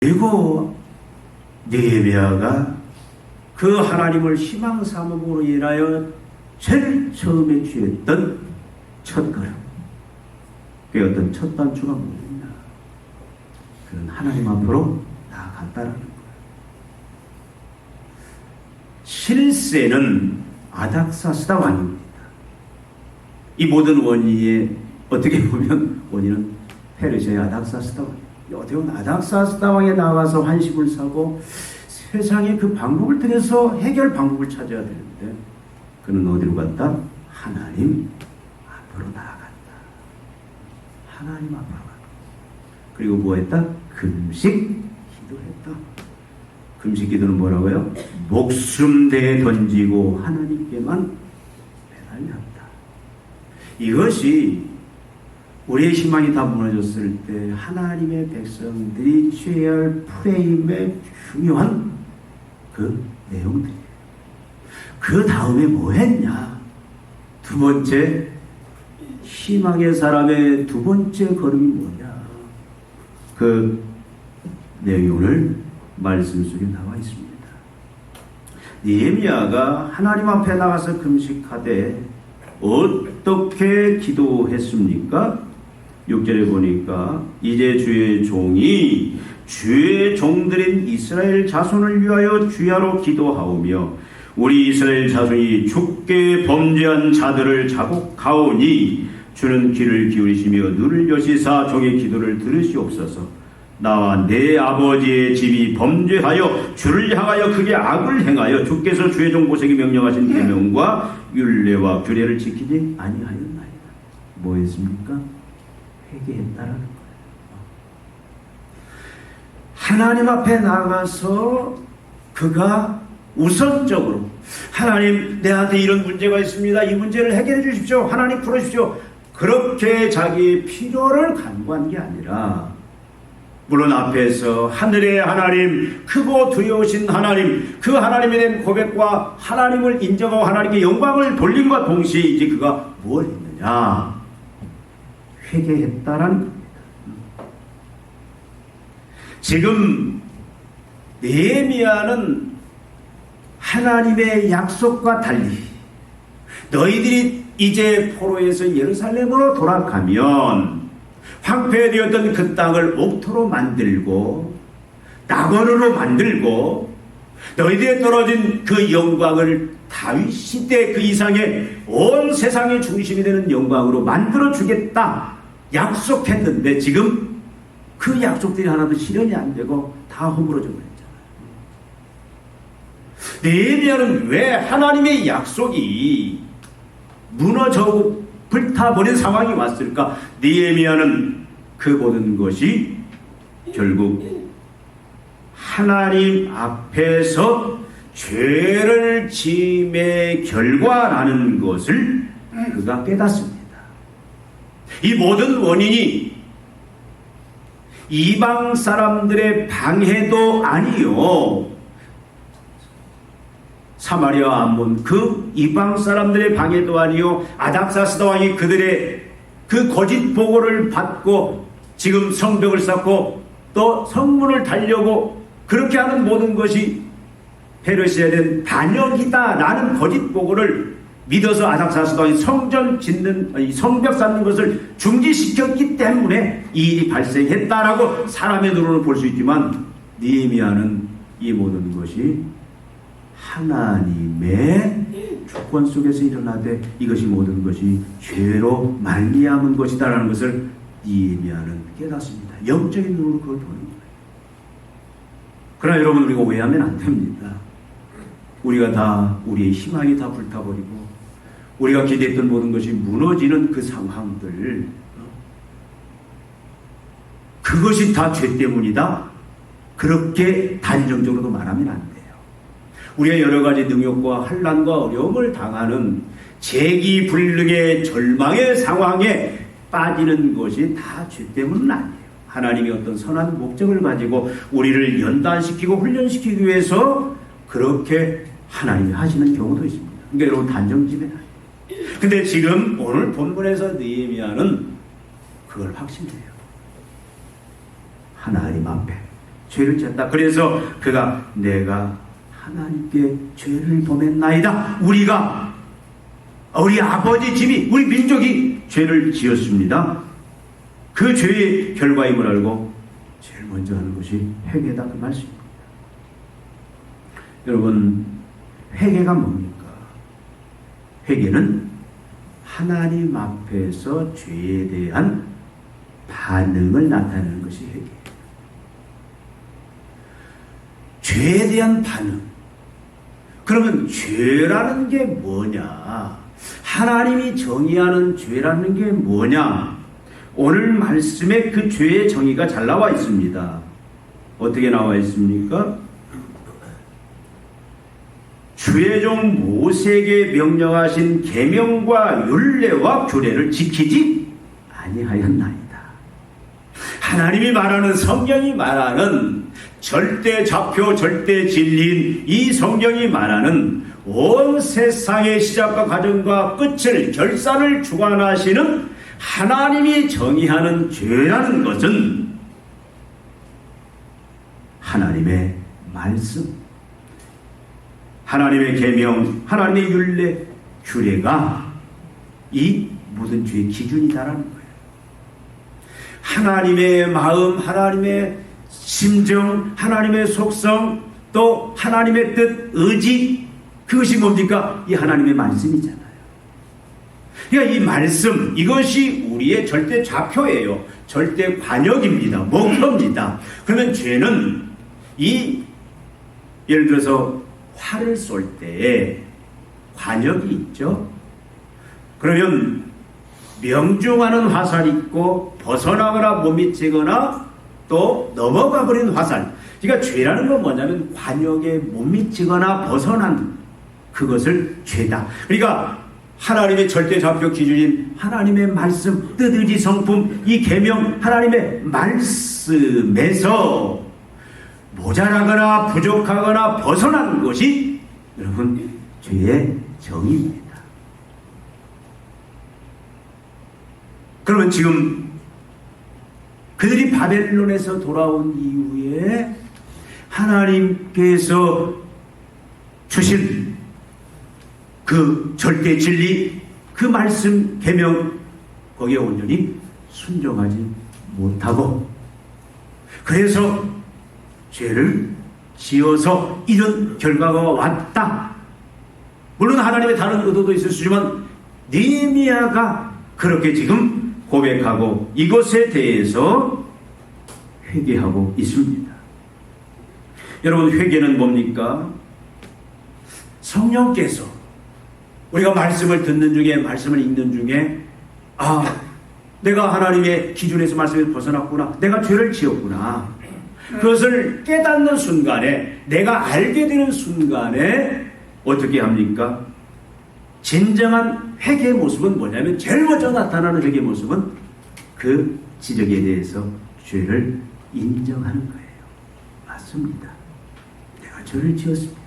그리고 느헤미야가 그 하나님을 희망 삼음으로 인하여 제일 처음에 취했던 첫걸음, 그 어떤 첫 단추가 뭐냐? 그는 하나님 앞으로 나아갔다라는 거예요. 실세는 아닥사스다 왕입니다. 이 모든 원인에 어떻게 보면 원인은 페르시아의 아닥사스다 왕. 어떻게 보면 아닥사스다 왕에 나가서 환심을 사고 세상의 그 방법을 통해서 해결 방법을 찾아야 되는데 그는 어디로 갔다? 하나님 앞으로 나아갔다. 하나님 앞으로 갔다. 그리고 뭐 했다? 금식 기도했다. 금식 기도는 뭐라고요? 목숨 대에 던지고 하나님께만 매달렸다. 이것이 우리의 희망이 다 무너졌을 때 하나님의 백성들이 취해야 할 프레임의 중요한 그 내용들이에요. 그 다음에 뭐 했냐? 두 번째, 희망의 사람의 두 번째 걸음이 뭐냐? 그 내용이 오늘 말씀 속에 나와 있습니다. 느헤미야가 하나님 앞에 나가서 금식하되 어떻게 기도했습니까? 6절에 보니까 이제 주의 종이 주의 종들인 이스라엘 자손을 위하여 주야로 기도하오며 우리 이스라엘 자손이 주께 범죄한 자들을 자복하오니 주는 귀를 기울이시며 눈을 여시사 종의 기도를 들으시옵소서. 나와 내 아버지의 집이 범죄하여 주를 향하여 크게 악을 행하여 주께서 주의 종 모세에게 명령하신 계명과 율례와 규례를 지키지 아니하였나이다. 뭐 했습니까? 회개했다라는 거예요. 하나님 앞에 나가서 그가 우선적으로 하나님, 내한테 이런 문제가 있습니다. 이 문제를 해결해 주십시오. 하나님 풀어주십시오. 그렇게 자기의 필요를 간구한 게 아니라 물론 앞에서 하늘의 하나님, 크고 두려우신 하나님, 그 하나님에 대한 고백과 하나님을 인정하고 하나님께 영광을 돌림과 동시에 이제 그가 뭘 했느냐? 회개했다라는 겁니다. 지금 느헤미야는 하나님의 약속과 달리 너희들이 이제 포로에서 예루살렘으로 돌아가면 황폐되었던 그 땅을 옥토로 만들고 낙원으로 만들고 너희들에 떨어진 그 영광을 다윗 시대 그 이상의 온 세상의 중심이 되는 영광으로 만들어 주겠다 약속했는데 지금 그 약속들이 하나도 실현이 안 되고 다 허물어져 버렸잖아요. 느헤미야는 왜 하나님의 약속이 무너져 불타버린 상황이 왔을까? 느헤미야는 그 모든 것이 결국 하나님 앞에서 죄를 지음의 결과라는 것을 그가 깨닫습니다. 이 모든 원인이 이방 사람들의 방해도 아니요, 사마리아 암몬 그 이방 사람들의 방해도 아니요, 아닥사스다 왕이 그들의 그 거짓 보고를 받고 지금 성벽을 쌓고 또 성문을 달려고 그렇게 하는 모든 것이 페르시아에 대한 반역이다라는 거짓 보고를 믿어서 아닥사스다 왕이 성전 짓는 성벽 쌓는 것을 중지시켰기 때문에 이 일이 발생했다라고 사람의 눈으로 볼 수 있지만 느헤미야는 이 모든 것이 하나님의 주권 속에서 일어나되 이것이 모든 것이 죄로 말미암은 것이다라는 것을 느헤미야는 깨닫습니다. 영적인 눈으로 그걸 보는 거예요. 그러나 여러분, 우리가 오해하면 안 됩니다. 우리가 다 우리의 희망이 다 불타버리고 우리가 기대했던 모든 것이 무너지는 그 상황들, 그것이 다 죄 때문이다, 그렇게 단정적으로도 말하면 안 돼요. 우리가 여러 가지 능욕과 환난과 어려움을 당하는 재기불능의 절망의 상황에 빠지는 것이 다 죄 때문은 아니에요. 하나님이 어떤 선한 목적을 가지고 우리를 연단시키고 훈련시키기 위해서 그렇게 하나님이 하시는 경우도 있습니다. 그러니까 여러분, 단정지배는 아니에요. 근데 지금 오늘 본문에서 느헤미야는 그걸 확신해요. 하나님 앞에 죄를 지었다. 그래서 그가 내가 하나님께 죄를 범했나이다. 우리 아버지 집이, 우리 민족이 죄를 지었습니다. 그 죄의 결과임을 알고 제일 먼저 하는 것이 회개다, 그 말씀입니다. 여러분, 회개가 뭡니까? 회개는 하나님 앞에서 죄에 대한 반응을 나타내는 것이 회개예요. 죄에 대한 반응. 그러면 죄라는 게 뭐냐? 하나님이 정의하는 죄라는 게 뭐냐? 오늘 말씀에 그 죄의 정의가 잘 나와 있습니다. 어떻게 나와 있습니까? 주의 종 모세에게 명령하신 계명과 율례와 규례를 지키지 아니하였나이다. 하나님이 말하는, 성경이 말하는 절대 좌표, 절대 진리인 이 성경이 말하는 온 세상의 시작과 과정과 끝을, 결산을 주관하시는 하나님이 정의하는 죄라는 것은 하나님의 말씀, 하나님의 계명, 하나님의 율례, 규례가 이 모든 죄의 기준이다라는 거예요. 하나님의 마음, 하나님의 심정, 하나님의 속성, 또 하나님의 뜻, 의지, 그것이 뭡니까? 이 하나님의 말씀이잖아요. 그러니까 이 말씀, 이것이 우리의 절대 좌표예요. 절대 관역입니다. 목표입니다. 그러면 죄는 예를 들어서 활을 쏠 때에 관역이 있죠. 그러면 명중하는 화살이 있고 벗어나거나 못 미치거나 또 넘어가 버린 화살. 그러니까 죄라는 건 뭐냐면 관역에 못 미치거나 벗어난 그것을 죄다. 그러니까 하나님의 절대 좌표 기준인 하나님의 말씀, 뜻, 의지, 성품, 이 계명, 하나님의 말씀에서 모자라거나 부족하거나 벗어난 것이 여러분 죄의 정의입니다. 그러면 지금 그들이 바벨론에서 돌아온 이후에 하나님께서 주신 그 절대 진리, 그 말씀, 계명, 거기에 온전히 순종하지 못하고 그래서 죄를 지어서 이런 결과가 왔다. 물론 하나님의 다른 의도도 있었지만 느헤미야가 그렇게 지금 고백하고 이것에 대해서 회개하고 있습니다. 여러분, 회개는 뭡니까? 성령께서 우리가 말씀을 듣는 중에, 말씀을 읽는 중에 내가 하나님의 기준에서 말씀에서 벗어났구나, 내가 죄를 지었구나, 그것을 깨닫는 순간에, 내가 알게 되는 순간에 어떻게 합니까? 진정한 회개의 모습은 뭐냐면, 제일 먼저 나타나는 회개의 모습은 그 지적에 대해서 죄를 인정하는 거예요. 맞습니다. 내가 죄를 지었습니다.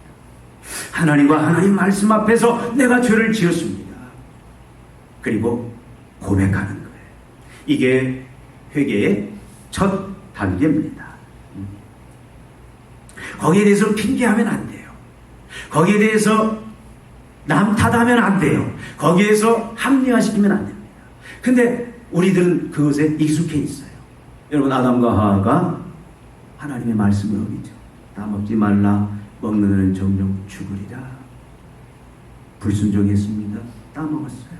하나님과 하나님 말씀 앞에서 내가 죄를 지었습니다. 그리고 고백하는 거예요. 이게 회개의 첫 단계입니다. 거기에 대해서 핑계하면 안 돼요. 거기에 대해서 남 탓하면 안 돼요. 거기에서 합리화시키면 안 됩니다. 근데 우리들은 그것에 익숙해 있어요. 여러분, 아담과 하와가 하나님의 말씀을 어기죠. 다 먹지 말라, 먹는 애는 정령 죽으리라. 불순종했습니다. 다 먹었어요.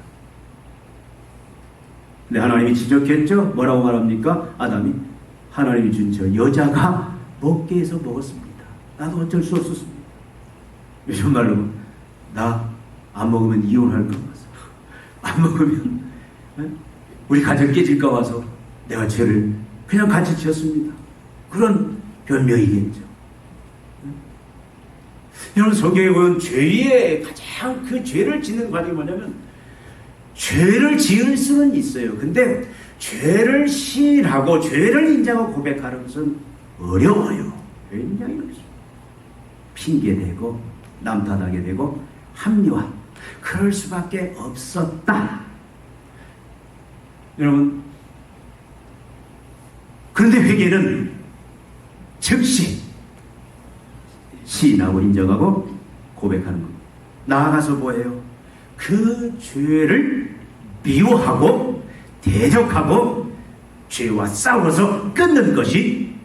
근데 하나님이 지적했죠. 뭐라고 말합니까? 아담이 하나님이 준 저 여자가 먹게 해서 먹었습니다. 나도 어쩔 수 없었습니다. 요즘 말로 나 안 먹으면 이혼할까 봐서, 안 먹으면 우리 가정 깨질까 봐서 내가 죄를 그냥 같이 지었습니다. 그런 변명이겠죠. 여러분, 성경에 보면 죄의 가장 그 죄를 짓는 과정이 뭐냐면, 죄를 지을 수는 있어요. 근데 죄를 시인하고 죄를 인정하고 고백하는 것은 어려워요. 굉장히 어렵습니다. 핑계대고 남 탓하게 되고 합리화, 그럴 수밖에 없었다. 여러분, 그런데 회개는 즉시 시인하고 인정하고 고백하는 겁니다. 나아가서 뭐예요? 그 죄를 미워하고 대적하고 죄와 싸워서 끊는 것이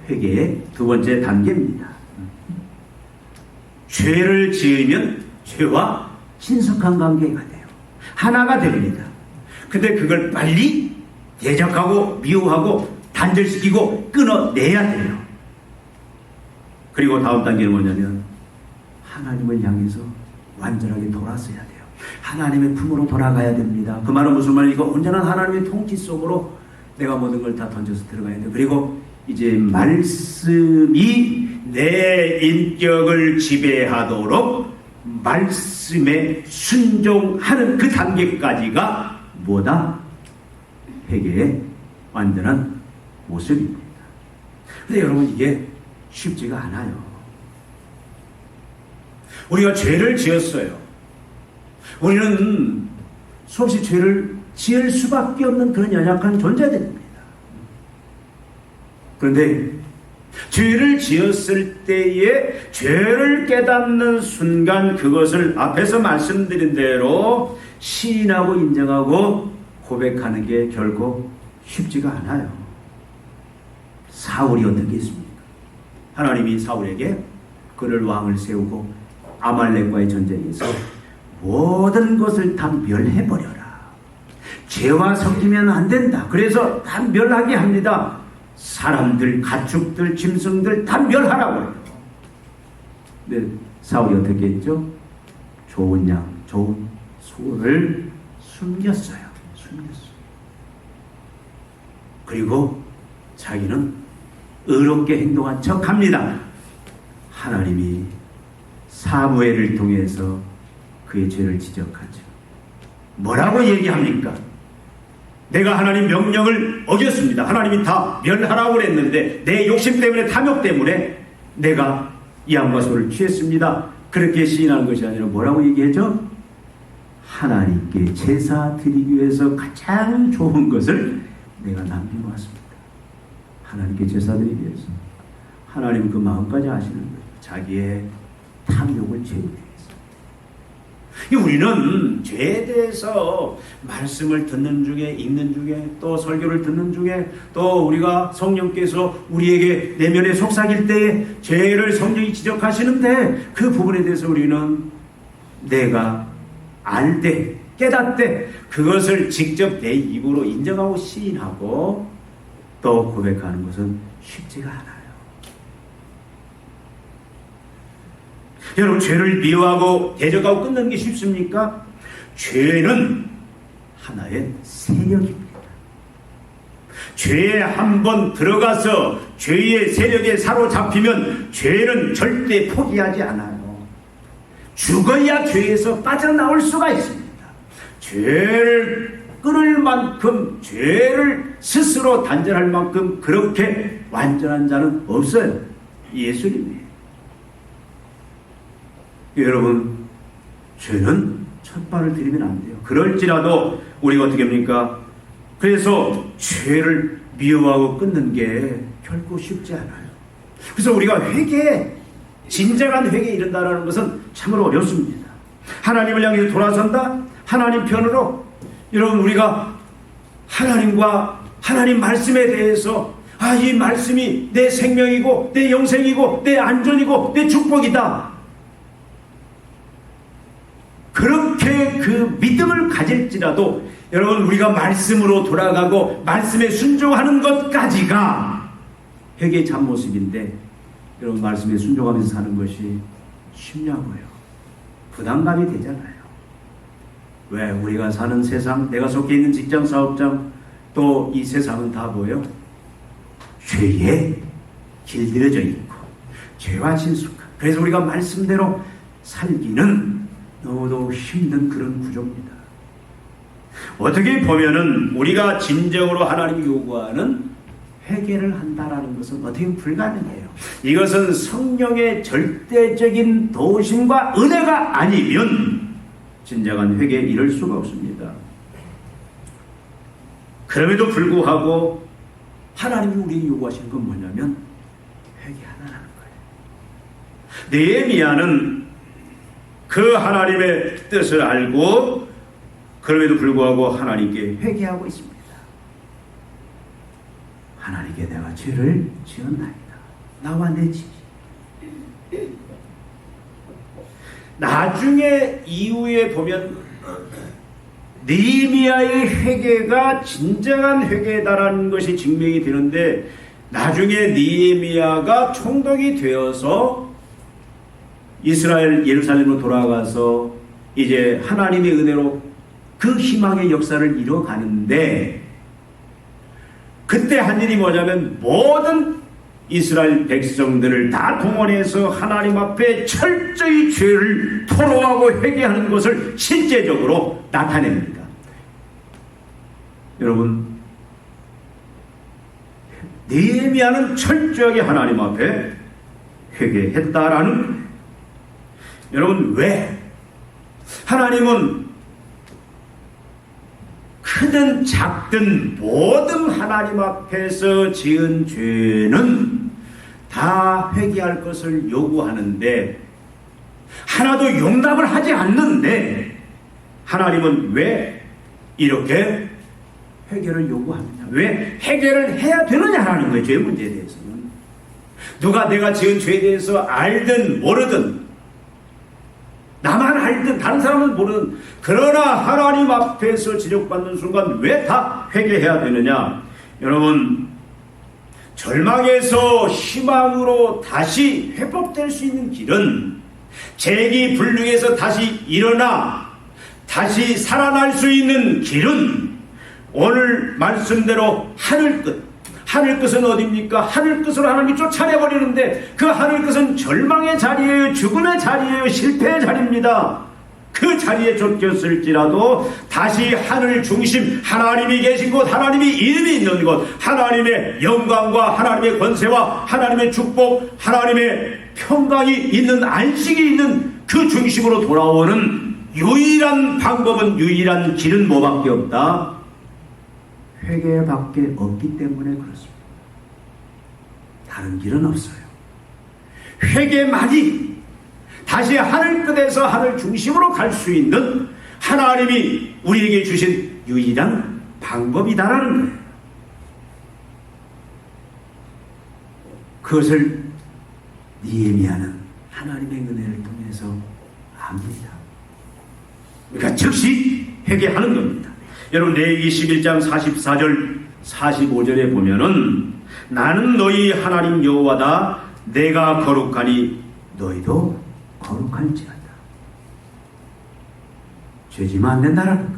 회개의 두 번째 단계입니다. 죄를 지으면 죄와 신속한 관계가 돼요. 하나가 됩니다. 근데 그걸 빨리 대적하고 미워하고 단절시키고 끊어내야 돼요. 그리고 다음 단계는 뭐냐면 하나님을 향해서 완전하게 돌아서야 돼요. 하나님의 품으로 돌아가야 됩니다. 그 말은 무슨 말이고 온전한 하나님의 통치 속으로 내가 모든 걸 다 던져서 들어가야 돼요. 그리고 이제 말씀이 내 인격을 지배하도록 말씀에 순종하는 그 단계까지가 뭐다? 회개의 완전한 모습입니다. 근데 여러분 이게 쉽지가 않아요. 우리가 죄를 지었어요. 우리는 수없이 죄를 지을 수밖에 없는 그런 연약한 존재들입니다. 그런데 죄를 지었을 때에 죄를 깨닫는 순간 그것을 앞에서 말씀드린 대로 시인하고 인정하고 고백하는 게 결코 쉽지가 않아요. 사울이 어떻게 했습니까? 하나님이 사울에게 그를 왕을 세우고 아말렉과의 전쟁에서 모든 것을 다 멸해버려라. 죄와 섞이면 안 된다. 그래서 다 멸하게 합니다. 사람들, 가축들, 짐승들 다 멸하라고요. 근데 사울이 어떻게 했죠? 좋은 양, 좋은 소를 숨겼어요. 그리고 자기는 의롭게 행동한 척합니다. 하나님이 사무엘을 통해서 그의 죄를 지적하죠. 뭐라고 얘기합니까? 내가 하나님 명령을 어겼습니다. 하나님이 다 멸하라고 그랬는데 내 욕심 때문에 탐욕 때문에 내가 이 양과 소를 취했습니다. 그렇게 시인하는 것이 아니라 뭐라고 얘기하죠? 하나님께 제사 드리기 위해서 가장 좋은 것을 내가 남기고 왔습니다. 하나님께 제사 드리기 위해서. 하나님 그 마음까지 아시는 거예요. 자기의 탐욕을 채우기 위해서. 우리는 죄에 대해서 말씀을 듣는 중에, 읽는 중에, 또 설교를 듣는 중에, 또 우리가 성령께서 우리에게 내면에 속삭일 때에 죄를 성령이 지적하시는데 그 부분에 대해서 우리는 내가 알 때, 깨닫 때 그것을 직접 내 입으로 인정하고 시인하고 또 고백하는 것은 쉽지가 않아요. 여러분, 죄를 미워하고 대적하고 끊는 게 쉽습니까? 죄는 하나의 세력입니다. 죄에 한번 들어가서 죄의 세력에 사로잡히면 죄는 절대 포기하지 않아요. 죽어야 죄에서 빠져나올 수가 있습니다. 죄를 끊을 만큼, 죄를 스스로 단절할 만큼 그렇게 완전한 자는 없어요. 예수님이에요. 여러분, 죄는 첫 발을 들이면 안 돼요. 그럴지라도 우리가 어떻게 합니까? 그래서 죄를 미워하고 끊는 게 결코 쉽지 않아요. 그래서 우리가 진정한 회개에 이른다는 것은 참으로 어렵습니다. 하나님을 향해 돌아선다? 하나님 편으로. 여러분, 우리가 하나님과 하나님 말씀에 대해서 이 말씀이 내 생명이고 내 영생이고 내 안전이고 내 축복이다. 그렇게 그 믿음을 가질지라도 여러분, 우리가 말씀으로 돌아가고 말씀에 순종하는 것까지가 회개의 참모습인데 여러분, 말씀에 순종하면서 사는 것이 쉽냐고요. 부담감이 되잖아요. 왜? 우리가 사는 세상, 내가 속해 있는 직장, 사업장, 또 이 세상은 다 뭐예요? 죄에 길들여져 있고 죄와 친숙한, 그래서 우리가 말씀대로 살기는 너무도 힘든 그런 구조입니다. 어떻게 보면은 우리가 진정으로 하나님이 요구하는 회개를 한다라는 것은 어떻게 보면 불가능해요. 이것은 성령의 절대적인 도우심과 은혜가 아니면 진정한 회개에 이를 수가 없습니다. 그럼에도 불구하고 하나님이 우리에게 요구하시는 건 뭐냐면 회개하라는 거예요. 느헤미야는 그 하나님의 뜻을 알고 그럼에도 불구하고 하나님께 회개하고 있습니다. 하나님께 내가 죄를 지었나이다. 나와 내 집이. 나중에 이후에 보면 느헤미야의 회개가 진정한 회개다라는 것이 증명이 되는데, 나중에 느헤미야가 총독이 되어서 이스라엘 예루살렘으로 돌아가서 이제 하나님의 은혜로 그 희망의 역사를 이뤄가는데, 그때 한 일이 뭐냐면 모든 이스라엘 백성들을 다 동원해서 하나님 앞에 철저히 죄를 토로하고 회개하는 것을 실제적으로 나타냅니다. 여러분, 느헤미야는 철저하게 하나님 앞에 회개했다라는, 여러분, 왜? 하나님은 크든 작든 모든 하나님 앞에서 지은 죄는 다 회개할 것을 요구하는데, 하나도 용납을 하지 않는데 하나님은 왜 이렇게 회개를 요구합니다. 왜 회개를 해야 되느냐라는 거예요. 죄 문제에 대해서는 누가 내가 지은 죄에 대해서 알든 모르든, 나만 알든 다른 사람은 모르든, 그러나 하나님 앞에서 지적받는 순간 왜 다 회개해야 되느냐? 여러분, 절망에서 희망으로 다시 회복될 수 있는 길은, 재기불능에서 다시 일어나 다시 살아날 수 있는 길은 오늘 말씀대로 하늘끝. 하늘끝은 어디입니까? 하늘끝으로 하나님이 쫓아내버리는데, 그 하늘끝은 절망의 자리예요. 죽음의 자리예요. 실패의 자리입니다. 그 자리에 쫓겼을지라도 다시 하늘 중심, 하나님이 계신 곳, 하나님이 이름이 있는 곳, 하나님의 영광과 하나님의 권세와 하나님의 축복, 하나님의 평강이 있는, 안식이 있는 그 중심으로 돌아오는 유일한 방법은, 유일한 길은 뭐밖에 없다? 회개밖에 없기 때문에 그렇습니다. 다른 길은 없어요. 회개만이 다시 하늘끝에서 하늘 중심으로 갈 수 있는 하나님이 우리에게 주신 유일한 방법이다라는 거예요. 그것을 느헤미야는 하나님의 은혜를 통해서 압니다. 그러니까 즉시 회개하는 겁니다. 여러분, 레위기 11장 44절 45절에 보면은, 나는 너희 하나님 여호와다. 내가 거룩하니 너희도 거룩할지어다. 죄지면 안 된다라는 거.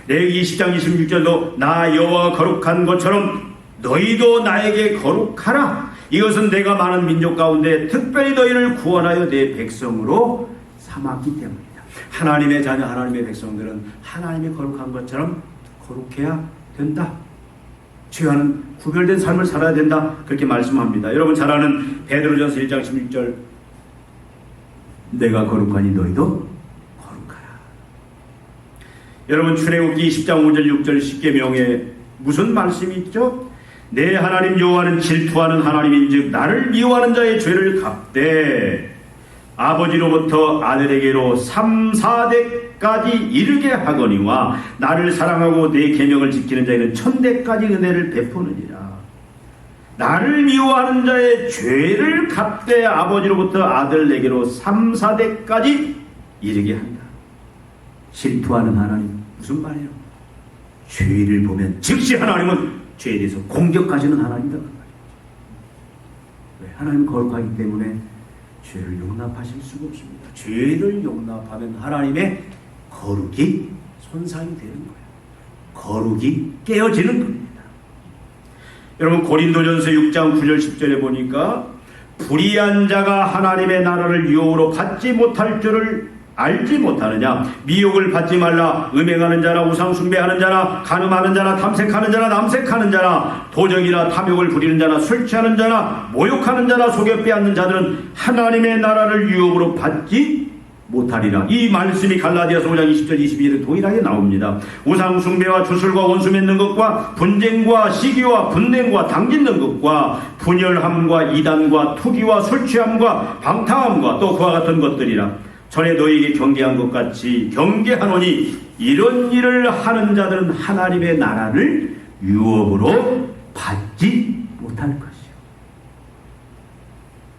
레위기 10장 26절도 나 여호와가 거룩한 것처럼 너희도 나에게 거룩하라. 이것은 내가 많은 민족 가운데 특별히 너희를 구원하여 내 백성으로 삼았기 때문이다. 하나님의 자녀, 하나님의 백성들은 하나님이 거룩한 것처럼 거룩해야 된다. 죄와는 구별된 삶을 살아야 된다. 그렇게 말씀합니다. 여러분 잘 아는 베드로전서 1장 16절, 내가 거룩하니 너희도 거룩하라. 여러분 출애굽기 10장 5절 6절 십계명에 무슨 말씀이 있죠? 내 하나님 여호와는 질투하는 하나님인즉 나를 미워하는 자의 죄를 갚되 아버지로부터 아들에게로 3, 4대까지 이르게 하거니와 나를 사랑하고 내 계명을 지키는 자에는 1000대까지 은혜를 베푸느니라. 나를 미워하는 자의 죄를 갚되 아버지로부터 아들에게로 3, 4대까지 이르게 한다. 질투하는 하나님, 무슨 말이에요? 죄를 보면 즉시 하나님은 죄에 대해서 공격하시는 하나님이다. 왜? 하나님은 거룩하기 때문에 죄를 용납하실 수가 없습니다. 죄를 용납하면 하나님의 거룩이 손상이 되는 거예요. 거룩이 깨어지는 겁니다. 여러분 고린도전서 6장 9절 10절에 보니까 불의한 자가 하나님의 나라를 유혹으로 받지 못할 줄을 알지 못하느냐. 미혹을 받지 말라. 음행하는 자나 우상 숭배하는 자나 간음하는 자나 탐색하는 자나 남색하는 자나 도적이나 탐욕을 부리는 자나 술 취하는 자나 모욕하는 자나 속여 빼앗는 자들은 하나님의 나라를 유혹으로 받지 못하리라. 이 말씀이 갈라디아서 5장 20절 22절에 동일하게 나옵니다. 우상 숭배와 주술과 원수 맺는 것과 분쟁과 시기와 분냉과 당짓는 것과 분열함과 이단과 투기와 술 취함과 방탕함과 또 그와 같은 것들이라. 전에 너희에게 경계한 것 같이 경계하노니 이런 일을 하는 자들은 하나님의 나라를 유업으로 받지 못할 것이요.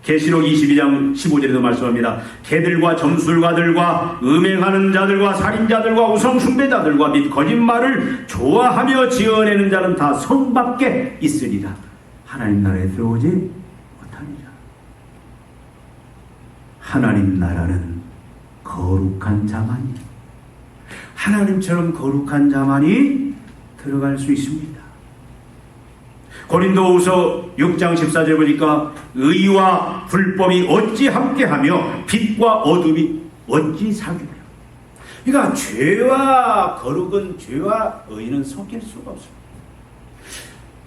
계시록 22장 15절에도 말씀합니다. 개들과 점술가들과 음행하는 자들과 살인자들과 우상 숭배자들과 및 거짓말을 좋아하며 지어내는 자는 다 성 밖에 있으리라. 하나님 나라에 들어오지 못하리라. 하나님 나라는 거룩한 자만이, 하나님처럼 거룩한 자만이 들어갈 수 있습니다. 고린도후서 6장 14절 보니까 의와 불법이 어찌 함께하며 빛과 어둠이 어찌 사귀며. 그러니까 죄와 거룩은, 죄와 의는 섞일 수가 없습니다.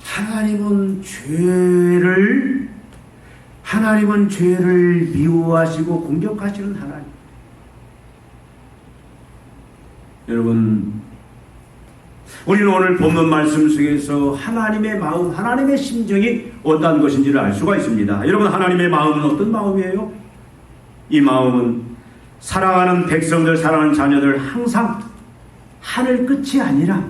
하나님은 죄를 미워하시고 공격하시는 하나님. 여러분, 우리는 오늘 본문 말씀 속에서 하나님의 마음, 하나님의 심정이 어떠한 것인지를 알 수가 있습니다. 여러분, 하나님의 마음은 어떤 마음이에요? 이 마음은 사랑하는 백성들, 사랑하는 자녀들 항상 하늘 끝이 아니라,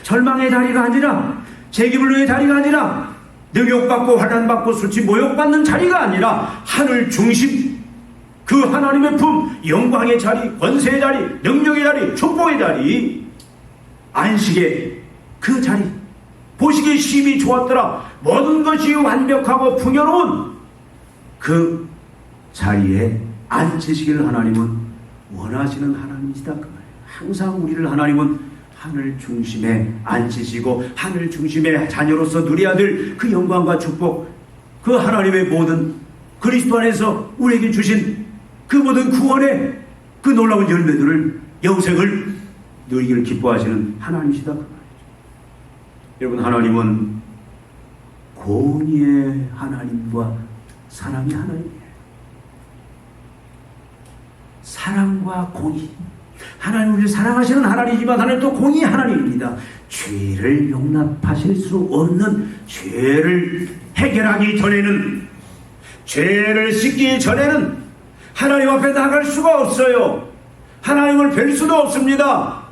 절망의 자리가 아니라, 재기불능의 자리가 아니라, 능욕받고 환난받고 수치 모욕받는 자리가 아니라 하늘 중심, 그 하나님의 품, 영광의 자리, 권세의 자리, 능력의 자리, 축복의 자리, 안식의 그 자리, 보시기에 심히 좋았더라, 모든 것이 완벽하고 풍요로운 그 자리에 앉히시기를 하나님은 원하시는 하나님이시다. 그 말이에요. 항상 우리를 하나님은 하늘 중심에 앉히시고 하늘 중심의 자녀로서 누려야 될 그 영광과 축복, 그 하나님의 모든 그리스도 안에서 우리에게 주신 그 모든 구원의 그 놀라운 열매들을, 영생을 누리기를 기뻐하시는 하나님이시다 그 말이죠. 여러분, 하나님은 공의의 하나님과 사랑의 하나님이에요. 사랑과 공의. 하나님 우리를 사랑하시는 하나님이지만 하나님 또 공의 하나님입니다. 죄를 용납하실 수 없는, 죄를 해결하기 전에는, 죄를 씻기 전에는 하나님 앞에 나갈 수가 없어요. 하나님을 뵐 수도 없습니다.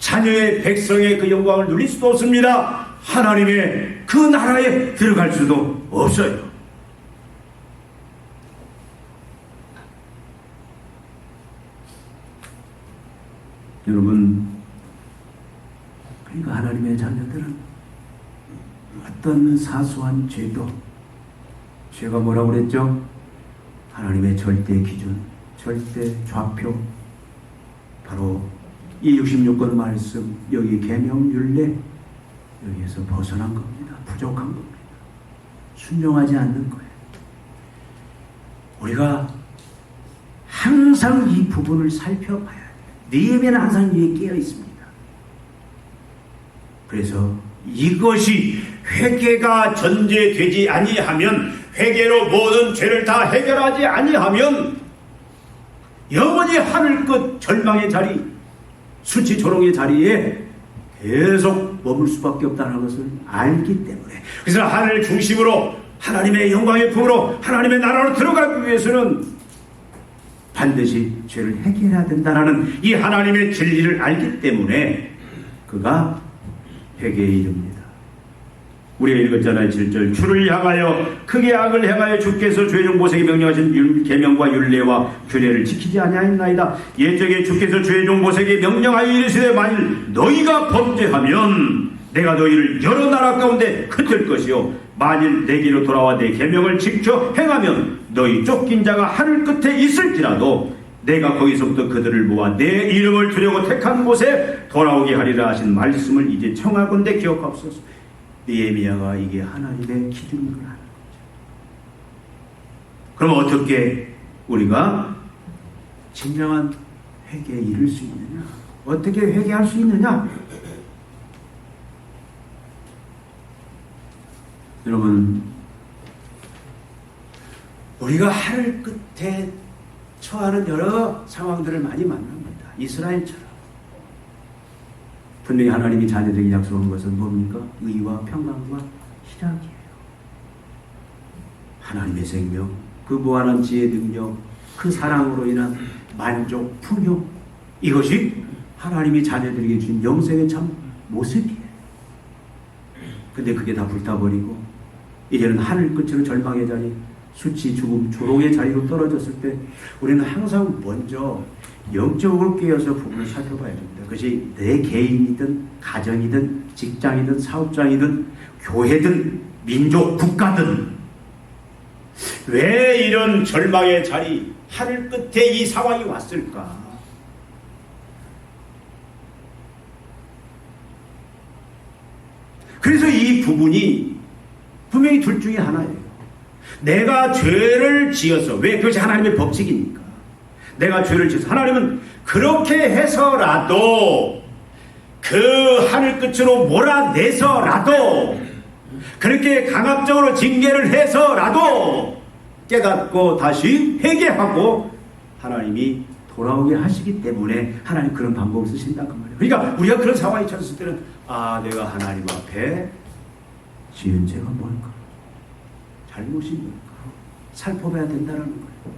자녀의, 백성의 그 영광을 누릴 수도 없습니다. 하나님의 그 나라에 들어갈 수도 없어요. 여러분, 그러니까 하나님의 자녀들은 어떤 사소한 죄도, 죄가 뭐라고 그랬죠? 하나님의 절대 기준, 절대 좌표, 바로 이 66권 말씀, 여기 계명 율례, 여기에서 벗어난 겁니다. 부족한 겁니다. 순종하지 않는 거예요. 우리가 항상 이 부분을 살펴봐야 돼요. 느헤미야는 항상 위에 깨어 있습니다. 그래서 이것이 회개가 전제되지 아니하면, 회개로 모든 죄를 다 해결하지 아니하면 영원히 하늘 끝 절망의 자리, 수치 조롱의 자리에 계속 머물 수밖에 없다는 것을 알기 때문에, 그래서 하늘 중심으로 하나님의 영광의 품으로 하나님의 나라로 들어가기 위해서는 반드시 죄를 해결해야 된다는 이 하나님의 진리를 알기 때문에 그가 회개에 이릅니다. 우리가 읽었잖아요. 7절. 주를 향하여 크게 악을 행하여 주께서 죄종 보색에 명령하신 계명과 율례와 규례를 지키지 아니하였나이다. 옛적에 주께서 죄종 보색에 명령하여 이르시되 만일 너희가 범죄하면 내가 너희를 여러 나라 가운데 흩을 것이요 만일 내게로 돌아와 내 계명을 지켜 행하면 너희 쫓긴 자가 하늘 끝에 있을지라도 내가 거기서부터 그들을 모아 내 이름을 두려고 택한 곳에 돌아오게 하리라 하신 말씀을 이제 청하건대 기억하옵소서. 느헤미야가 이게 하나님의 기준인 걸 아는 거죠. 그럼 어떻게 우리가 진정한 회개에 이를 수 있느냐? 어떻게 회개할 수 있느냐? 여러분, 우리가 하늘 끝에 처하는 여러 상황들을 많이 만납니다. 이스라엘처럼. 분명히 하나님이 자녀들에게 약속한 것은 뭡니까? 의와 평강과 희락이에요. 하나님의 생명, 그 무한한 지혜 능력, 그 사랑으로 인한 만족, 풍요, 이것이 하나님이 자녀들에게 준 영생의 참 모습이에요. 근데 그게 다 불타버리고 이제는 하늘 끝으로 절망의 자리, 수치, 죽음, 조롱의 자리로 떨어졌을 때 우리는 항상 먼저 영적으로 깨어서 부분을 살펴봐야 됩니다. 그것이 내 개인이든 가정이든 직장이든 사업장이든 교회든 민족, 국가든 왜 이런 절망의 자리, 하늘 끝에 이 상황이 왔을까? 그래서 이 부분이 분명히 둘 중에 하나예요. 내가 죄를 지어서, 왜 그것이 하나님의 법칙이니까. 내가 죄를 지어서, 하나님은 그렇게 해서라도 그 하늘 끝으로 몰아내서라도 그렇게 강압적으로 징계를 해서라도 깨닫고 다시 회개하고 하나님이 돌아오게 하시기 때문에 하나님 그런 방법을 쓰신다 그 말이에요. 그러니까 우리가 그런 상황이 처했을 때는 내가 하나님 앞에 지은 죄가 뭘까? 잘못이 뭘까? 살펴봐야 된다는 거예요.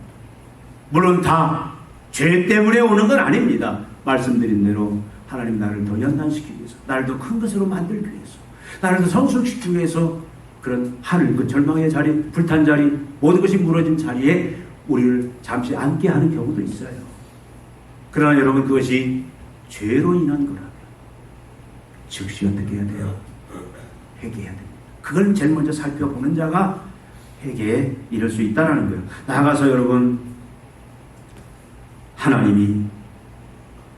물론 다 죄 때문에 오는 건 아닙니다. 말씀드린 대로 하나님 나를 더 연단시키기 위해서, 나를 더 큰 것으로 만들기 위해서, 나를 더 성숙시키기 위해서 그런 하늘 그 절망의 자리, 불탄 자리, 모든 것이 무너진 자리에 우리를 잠시 앉게 하는 경우도 있어요. 그러나 여러분 그것이 죄로 인한 거라면 즉시 어떻게 해야 돼요? 회개해야 됩니다. 그걸 제일 먼저 살펴보는 자가 회개에 이를 수 있다는 거예요. 나아가서 여러분 하나님이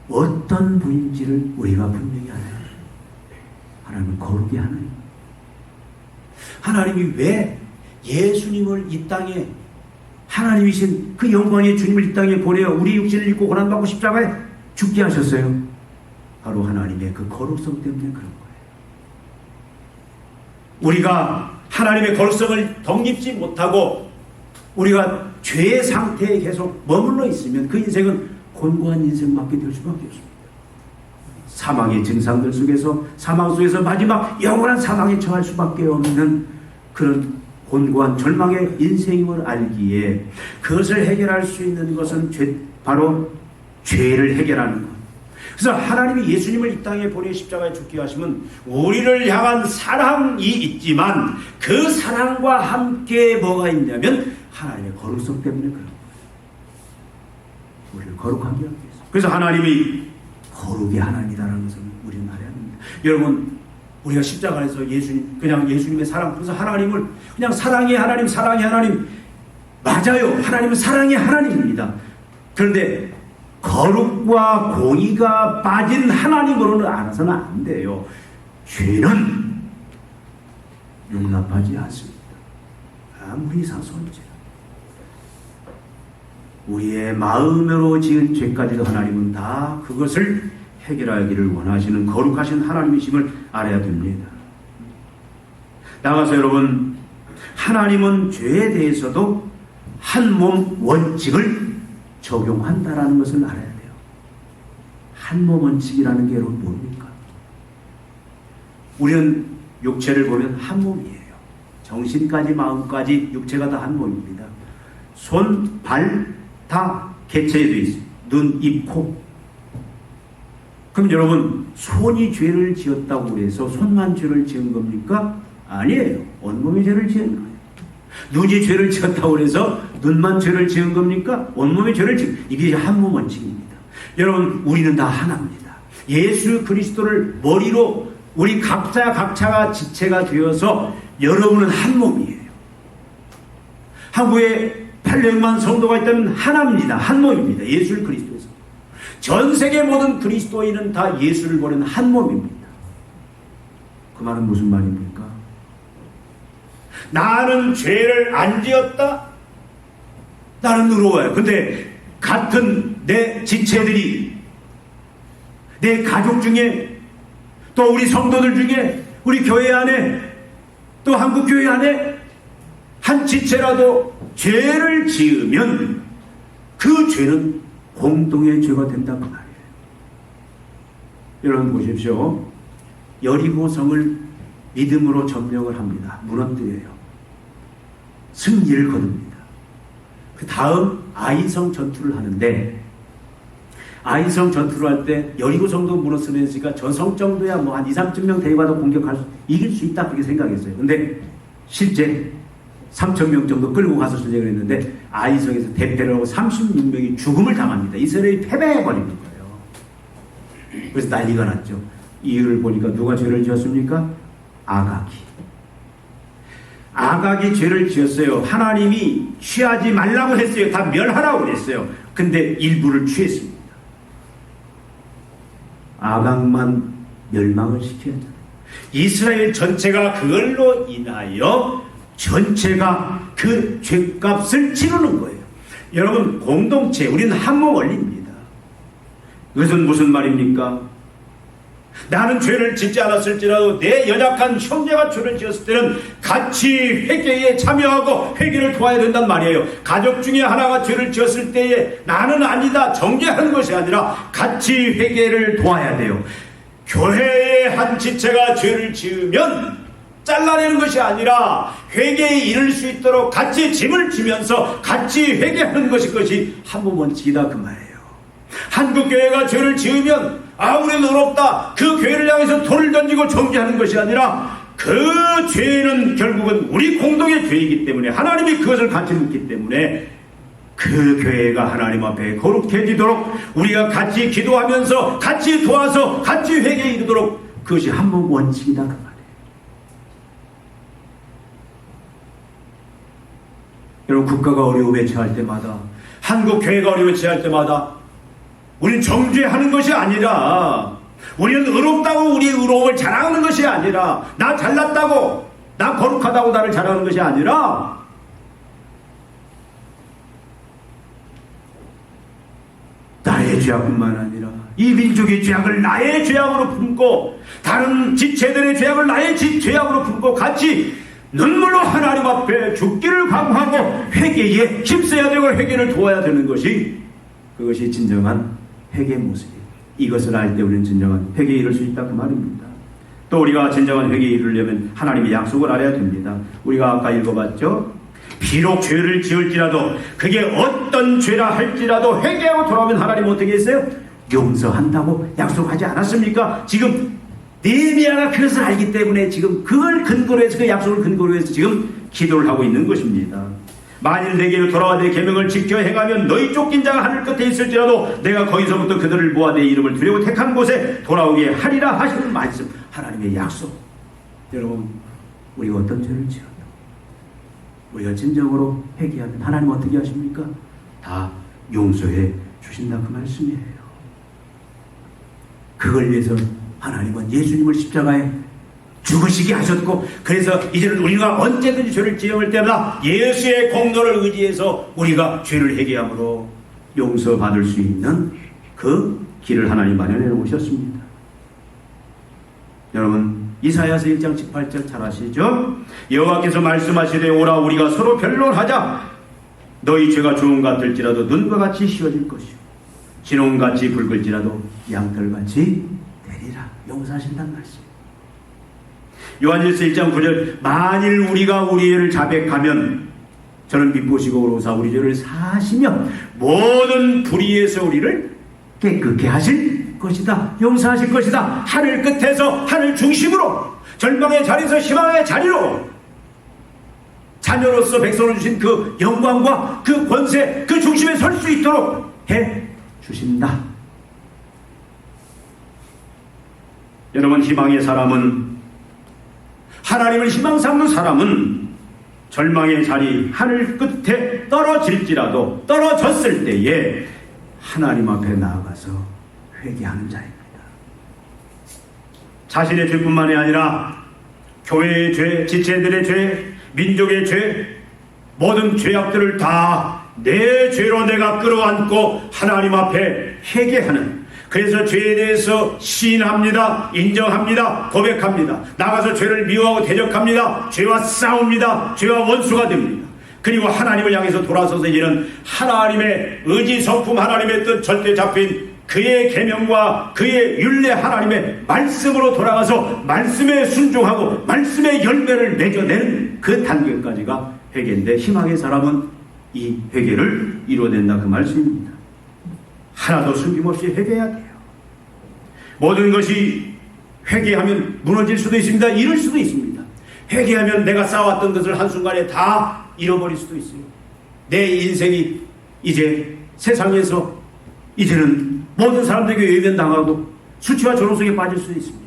어떤 분인지를 우리가 분명히 알아야 돼요. 하나님은 거룩의 하나님. 하나님이 왜 예수님을 이 땅에 하나님이신 그 영광의 주님을 이 땅에 보내어 우리 육신을 입고 고난받고 십자가에 죽게 하셨어요? 바로 하나님의 그 거룩성 때문에 그런 거예요. 우리가 하나님의 거룩성을 덧입지 못하고 우리가 죄의 상태에 계속 머물러 있으면 그 인생은 곤고한 인생밖에 될 수밖에 없습니다. 사망의 증상들 속에서, 사망 속에서 마지막 영원한 사망에 처할 수밖에 없는 그런 곤고한 절망의 인생임을 알기에 그것을 해결할 수 있는 것은 바로 죄를 해결하는 것. 그래서 하나님이 예수님을 이 땅에 보내 십자가에 죽게 하시면 우리를 향한 사랑이 있지만 그 사랑과 함께 뭐가 있냐면 하나님의 거룩성 때문에 그런 거예요. 우리를 거룩하게 하기 위해서. 그래서 하나님이 거룩의 하나님이라는 것을 우리는 알아야 합니다. 여러분 우리가 십자가에서 예수님, 그냥 예수님의 사랑, 그래서 하나님을 그냥 사랑의 하나님, 사랑의 하나님, 맞아요. 하나님은 사랑의 하나님입니다. 그런데 거룩과 공의가 빠진 하나님으로는 알아서는 안 돼요. 죄는 용납하지 않습니다. 아무리 사소한 죄. 우리의 마음으로 지은 죄까지도 하나님은 다 그것을 해결하기를 원하시는 거룩하신 하나님이심을 알아야 됩니다. 나가서 여러분, 하나님은 죄에 대해서도 한 몸 원칙을 적용한다라는 것을 알아야 돼요. 한 몸 원칙이라는 게 여러분 뭡니까? 우리는 육체를 보면 한 몸이에요. 정신까지 마음까지 육체가 다 한 몸입니다. 손, 발 다 개체되어 있어요. 눈, 입, 코. 그럼 여러분 손이 죄를 지었다고 해서 손만 죄를 지은 겁니까? 아니에요. 온몸이 죄를 지은 거예요. 눈이 죄를 지었다고 해서 눈만 죄를 지은 겁니까? 온몸이 죄를 지은 거예요. 이게 한 몸 원칙입니다. 여러분 우리는 다 하나입니다. 예수 그리스도를 머리로 우리 각자가 지체가 되어서 여러분은 한 몸이에요. 한국에 800만 성도가 있다면 하나입니다. 한 몸입니다. 예수 그리스도에서. 전 세계 모든 그리스도인은 다 예수를 보는 한 몸입니다. 그 말은 무슨 말입니까? 나는 죄를 안 지었다? 나는 의로워요. 근데 같은 내 지체들이 내 가족 중에 또 우리 성도들 중에 우리 교회 안에 또 한국 교회 안에 한 지체라도 죄를 지으면 그 죄는 공동의 죄가 된다고 말이에요. 여러분 보십시오. 여리고성을 믿음으로 점령을 합니다. 무너뜨려요. 승리를 거둡니다. 그 다음 아이성 전투를 하는데, 아이성 전투를 할 때 여리고성도 무너뜨렸으니까 저 성 정도야 뭐 한 2, 3,000명 대입하다 이길 수 있다 그렇게 생각했어요. 근데 실제 3,000명 정도 끌고 가서 전쟁을 했는데 아이성에서 대패를 하고 36명이 죽음을 당합니다. 이스라엘이 패배해버리는 거예요. 그래서 난리가 났죠. 이유를 보니까 누가 죄를 지었습니까? 아각이 죄를 지었어요. 하나님이 취하지 말라고 했어요. 다 멸하라고 그랬어요. 근데 일부를 취했습니다. 아각만 멸망을 시켰잖아요. 이스라엘 전체가 그걸로 인하여 전체가 그 죄값을 치르는 거예요. 여러분, 공동체, 우리는 한몸 원리입니다. 그것은 무슨 말입니까? 나는 죄를 짓지 않았을지라도 내 연약한 형제가 죄를 지었을 때는 같이 회개에 참여하고 회개를 도와야 된단 말이에요. 가족 중에 하나가 죄를 지었을 때에 나는 아니다 정죄하는 것이 아니라 같이 회개를 도와야 돼요. 교회의 한 지체가 죄를 지으면 잘라내는 것이 아니라 회개에 이를 수 있도록 같이 짐을 지면서 같이 회개하는 것이 한몸 원칙이다 그 말이에요. 한국교회가 죄를 지으면 우리는 의롭다 그 교회를 향해서 돌을 던지고 정죄하는 것이 아니라 그 죄는 결국은 우리 공동의 죄이기 때문에 하나님이 그것을 같이 묻기 때문에 그 교회가 하나님 앞에 거룩해지도록 우리가 같이 기도하면서 같이 도와서 같이 회개에 이르도록 그것이 한몸 원칙이다 그 말이에요. 여러분, 국가가 어려움에 처할 때마다, 한국 교회가 어려움에 처할 때마다 우리는 정죄하는 것이 아니라, 우리는 의롭다고 우리의 의로움을 자랑하는 것이 아니라, 나 잘났다고, 나 거룩하다고 나를 자랑하는 것이 아니라, 나의 죄악뿐만 아니라 이 민족의 죄악을 나의 죄악으로 품고 다른 지체들의 죄악을 나의 죄악으로 품고 같이 눈물로 하나님 앞에 죽기를 각오하고 회개에 힘써야 되고 회개를 도와야 되는 것이, 그것이 진정한 회개의 모습이에요. 이것을 알 때 우리는 진정한 회개에 이를 수 있다 그 말입니다. 또 우리가 진정한 회개에 이르려면 하나님의 약속을 알아야 됩니다. 우리가 아까 읽어봤죠? 비록 죄를 지을지라도, 그게 어떤 죄라 할지라도 회개하고 돌아오면 하나님 어떻게 했어요? 용서한다고 약속하지 않았습니까? 지금 느헤미야가 그것을 알기 때문에 지금 그걸 근거로 해서, 그 약속을 근거로 해서 지금 기도를 하고 있는 것입니다. 만일 내게로 돌아와 내 계명을 지켜 행하면 너희 쫓긴 자가 하늘 끝에 있을지라도 내가 거기서부터 그들을 모아 내 이름을 두려워 택한 곳에 돌아오게 하리라 하시는 말씀, 하나님의 약속. 여러분, 우리가 어떤 죄를 지어도 우리가 진정으로 회개하면 하나님 어떻게 하십니까? 다 용서해 주신다 그 말씀이에요. 그걸 위해서 하나님은 예수님을 십자가에 죽으시게 하셨고, 그래서 이제는 우리가 언제든지 죄를 지을 때마다 예수의 공로를 의지해서 우리가 죄를 회개함으로 용서받을 수 있는 그 길을 하나님 마련해 놓으셨습니다. 여러분, 이사야서 1장 18절 잘 아시죠? 여호와께서 말씀하시되 오라 우리가 서로 변론하자. 너희 죄가 주홍 같을지라도 눈과 같이 씌워질 것이요 진홍같이 붉을지라도 양털같이 되리라. 용서하신다는 말씀. 요한일서 1장 9절 만일 우리가 우리 죄를 자백하면 저는 미쁘시고 의로우사 우리 죄를 사하시며 모든 불의에서 우리를 깨끗게 하실 것이다. 용서하실 것이다. 하늘 끝에서 하늘 중심으로 절망의 자리에서 희망의 자리로 자녀로서 백성을 주신 그 영광과 그 권세 그 중심에 설 수 있도록 해 주신다. 여러분, 희망의 사람은, 하나님을 희망 삼는 사람은 절망의 자리 하늘 끝에 떨어질지라도 떨어졌을 때에 하나님 앞에 나아가서 회개하는 자입니다. 자신의 죄뿐만이 아니라 교회의 죄, 지체들의 죄, 민족의 죄, 모든 죄악들을 다 내 죄로 내가 끌어안고 하나님 앞에 회개하는, 그래서 죄에 대해서 시인합니다. 인정합니다. 고백합니다. 나가서 죄를 미워하고 대적합니다. 죄와 싸웁니다. 죄와 원수가 됩니다. 그리고 하나님을 향해서 돌아서서 이제는 하나님의 의지 성품, 하나님의 뜻 절대 잡힌 그의 계명과 그의 율례, 하나님의 말씀으로 돌아가서 말씀에 순종하고 말씀의 열매를 맺어내는 그 단계까지가 회개인데, 희망의 사람은 이 회개를 이뤄낸다, 그 말씀입니다. 하나도 숨김없이 회개해야 돼요. 모든 것이 회개하면 무너질 수도 있습니다. 잃을 수도 있습니다. 회개하면 내가 쌓아왔던 것을 한순간에 다 잃어버릴 수도 있어요. 내 인생이 이제 세상에서 이제는 모든 사람들에게 외면당하고 수치와 조롱 속에 빠질 수도 있습니다.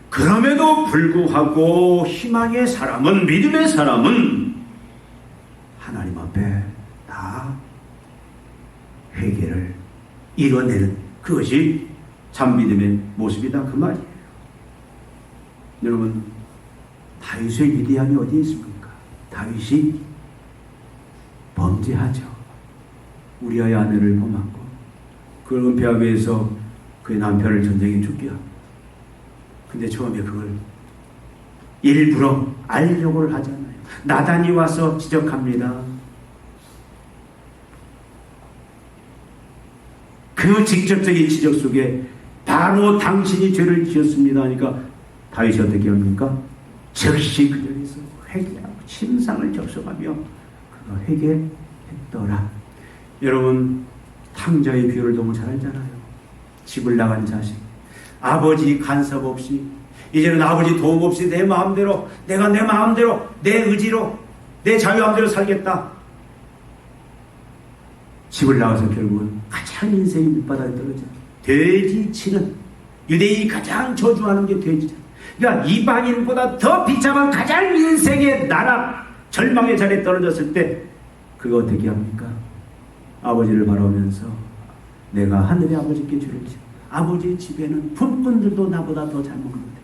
그럼에도 불구하고 희망의 사람은, 믿음의 사람은 하나님 앞에 다 회개를 이뤄내는, 그것이 참 믿음의 모습이다, 그 말이에요. 여러분, 다윗의 위대함이 어디에 있습니까? 다윗이 범죄하죠. 우리아의 아내를 범하고 그걸 은폐하기 위해서 그의 남편을 전쟁에 죽게 합니다. 근데 처음에 그걸 일부러 알려고 하잖아요. 나단이 와서 지적합니다. 그 직접적인 지적 속에 바로 당신이 죄를 지었습니다 하니까 다윗이 어떻게 합니까? 즉시 그 자리에서 회개하고 침상을 접속하며 그가 회개했더라. 여러분, 탕자의 비유를 너무 잘 알잖아요. 집을 나간 자식, 아버지 간섭 없이, 이제는 아버지 도움 없이 내 마음대로, 내가 내 마음대로, 내 의지로, 내 자유함대로 살겠다. 집을 나가서 결국은 가장 인생의 밑바닥에 떨어져 돼지치는, 유대인이 가장 저주하는 게 돼지잖아요. 그러니까 이방인보다 더 비참한 가장 인생의 나락, 절망의 자리에 떨어졌을 때 그거 어떻게 합니까? 아버지를 바라보면서 내가 하늘의 아버지께 죄를 지어, 아버지의 집에는 품꾼들도 나보다 더 잘 먹는데,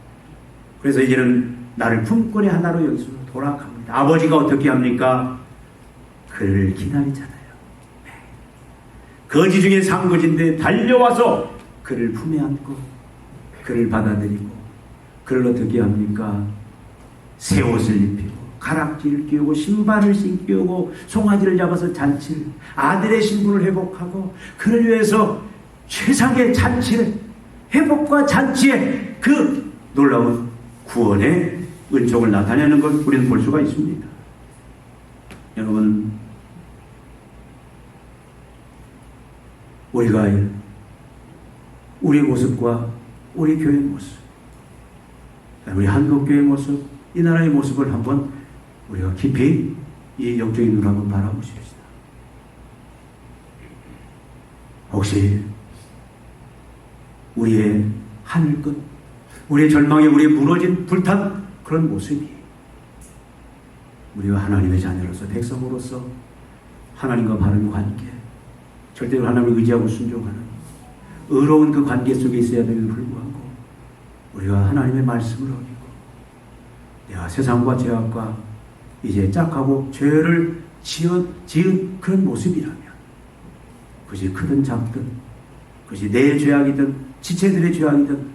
그래서 이제는 나를 품꾼의 하나로 여기서 돌아갑니다. 아버지가 어떻게 합니까? 그를 기다리잖아요. 거지 중에 상거지인데 달려와서 그를 품에 안고 그를 받아들이고, 그를 어떻게 합니까? 새 옷을 입히고 가락지를 끼우고 신발을 신기우고 송아지를 잡아서 잔치를, 아들의 신분을 회복하고 그를 위해서 최상의 잔치를, 회복과 잔치의 그 놀라운 구원의 은총을 나타내는 걸 우리는 볼 수가 있습니다. 여러분, 우리가 우리의 모습과 우리 교회의 모습, 우리 한국교회의 모습, 이 나라의 모습을 한번 우리가 깊이 이 영적인 눈으로 한번 바라보십시다. 혹시 우리의 하늘끝, 우리의 절망에, 우리의 무너진 불탄 그런 모습이 우리가 하나님의 자녀로서, 백성으로서 하나님과 바른 관계, 절대로 하나님을 의지하고 순종하는 의로운 그 관계 속에 있어야 되는데도 불구하고 우리가 하나님의 말씀을 어기고 내가 세상과 죄악과 이제 짝하고 죄를 지은 그런 모습이라면, 그것이 크든 작든, 그것이 내 죄악이든 지체들의 죄악이든,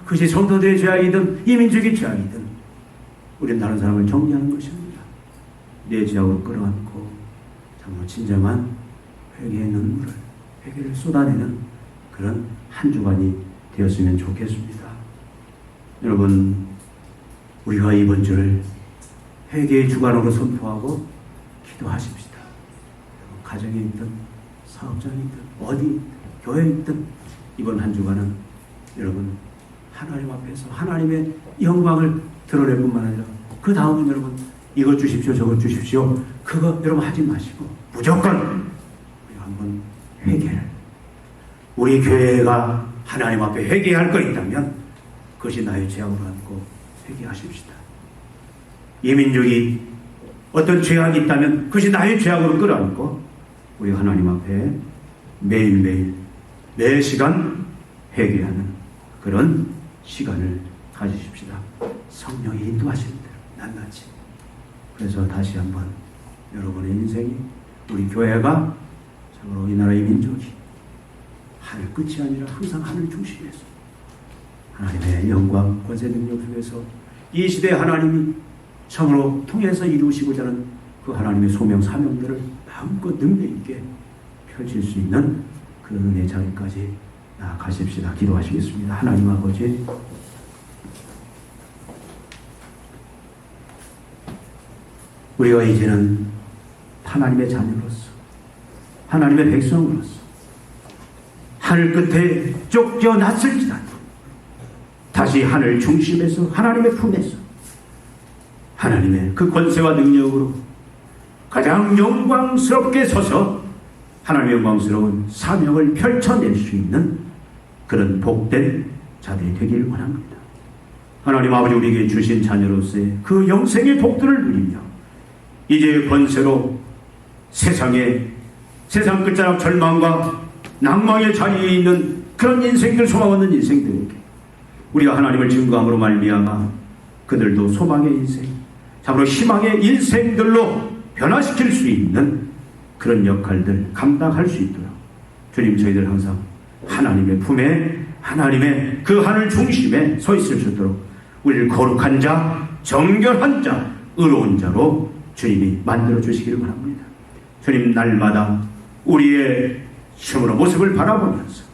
그것이 성도들의 죄악이든 이민족의 죄악이든, 우리는 다른 사람을 정리하는 것입니다. 내 죄악으로 끌어안고 정말 진정한 회개의 눈물을, 회개를 쏟아내는 그런 한 주간이 되었으면 좋겠습니다. 여러분, 우리가 이번 주를 회개의 주간으로 선포하고 기도하십시다. 가정에 있든 사업장에 있든 어디 있든 교회에 있든 이번 한 주간은 여러분 하나님 앞에서 하나님의 영광을 드러낼 뿐만 아니라 그 다음은 여러분 이것 주십시오 저것 주십시오 그거 여러분 하지 마시고 무조건 우리가 한번 회개를, 우리 교회가 하나님 앞에 회개할 거 있다면 그것이 나의 죄악으로 안고 회개하십시다. 이 민족이 어떤 죄악이 있다면 그것이 나의 죄악으로 끌어안고 우리 하나님 앞에 매일매일 매 시간 회개하는 그런 시간을 가지십시다. 성령이 인도하시는 대로 낱낱이. 그래서 다시 한번 여러분의 인생이, 우리 교회가 참으로 이 나라의 민족이 하늘 끝이 아니라 항상 하늘 중심에서 하나님의 영광, 권세, 능력 속에서 이 시대에 하나님이 참으로 통해서 이루시고자 하는 그 하나님의 소명 사명들을 마음껏 능력 있게 펼칠 수 있는 그 은혜 자리까지 나아가십시다. 기도하시겠습니다. 하나님 아버지, 우리가 이제는 하나님의 자녀로서, 하나님의 백성으로서 하늘 끝에 쫓겨났을지라도 다시 하늘 중심에서, 하나님의 품에서 하나님의 그 권세와 능력으로 가장 영광스럽게 서서 하나님의 영광스러운 사명을 펼쳐낼 수 있는 그런 복된 자들이 되기를 원합니다. 하나님 아버지, 우리에게 주신 자녀로서의 그 영생의 복들을 누리며 이제 권세로 세상 끝자락 절망과 낭망의 자리에 있는 그런 인생들, 소망 없는 인생들에게 우리가 하나님을 증거함으로 말미암아 그들도 소망의 인생, 참으로 희망의 인생들로 변화시킬 수 있는 그런 역할들 감당할 수 있도록 주님, 저희들 항상 하나님의 품에, 하나님의 그 하늘 중심에 서 있을 수 있도록 우리를 거룩한 자, 정결한 자, 의로운 자로 주님이 만들어 주시기를 바랍니다. 주님, 날마다 우리의 심으로 모습을 바라보면서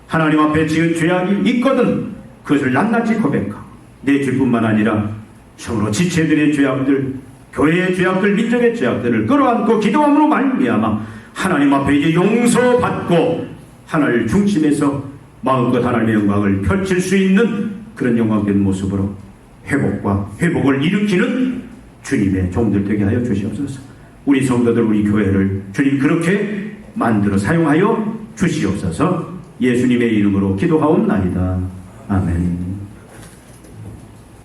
하나님 앞에 지은 죄악이 있거든 그것을 낱낱이 고백하고 내 죄뿐만 아니라 참으로 지체들의 죄악들, 교회의 죄악들, 민족의 죄악들을 끌어안고 기도함으로 말미암아 하나님 앞에 이제 용서받고 하늘 중심에서 마음껏 하나님의 영광을 펼칠 수 있는 그런 영광된 모습으로 회복을 일으키는 주님의 종들 되게 하여 주시옵소서. 우리 성도들, 우리 교회를 주님 그렇게 만들어 사용하여 주시옵소서. 예수님의 이름으로 기도하옵나이다. 아멘.